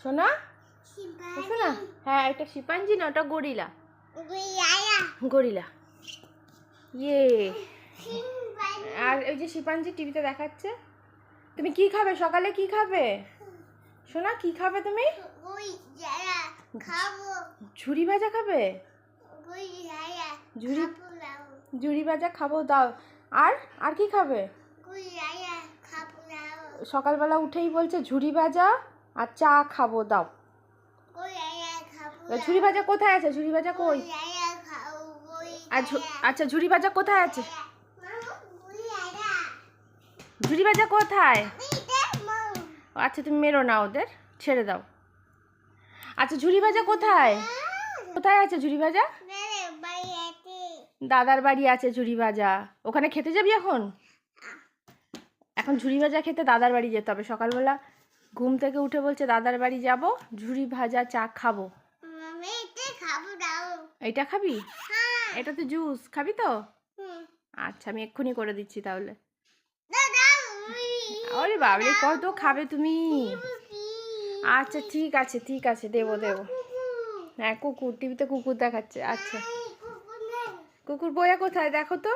সোনা সোনা, হ্যাঁ এটা শিম্পাঞ্জি না, ওটা গরিলা। গরিলা ইয়ে। আর ওই যে শিম্পাঞ্জি টিভিতে দেখাচ্ছে। তুমি কি খাবে সকালে, কি খাবে সোনা, কি খাবে তুমি? ঝুরি ভাজা খাবে? ঝুরি ভাজা খাবো, দাও। আর আর কি খাবে? সকালবেলা উঠেই বলছে ঝুরি ভাজা আর চা খাবো, দাও। ঝুরি ভাজা কোথায় আছে? ঝুরি ভাজা কই? আচ্ছা ঝুরি ভাজা কোথায় আছে? ঝুরি ভাজা কোথায়? আচ্ছা তুমি মেরো না, ওদের ছেড়ে দাও। আচ্ছা ঝুরি ভাজা কোথায়? কোথায় আছে ঝুরি ভাজা? দাদার বাড়ি আছে ঝুরি ভাজা। ওখানে খেতে যাবি এখন? এখন ঝুরি ভাজা খেতে দাদার বাড়ি যেতে হবে। সকালবেলা ঘুম থেকে উঠে বলছে দাদার বাড়ি যাব, ঝুরি ভাজা চা খাবো। এইটা খাবি? এটা তো জুস, খাবি তো? আচ্ছা আমি এক্ষুনি করে দিচ্ছি তাহলে। আরে বাবরে কত খাবে তুমি? আচ্ছা ঠিক আছে ঠিক আছে, দেবো দেবো। হ্যাঁ কুকুর, টিভিতে কুকুর দেখাচ্ছে। আচ্ছা কুকুর বইয়া কোথায় দেখো তো।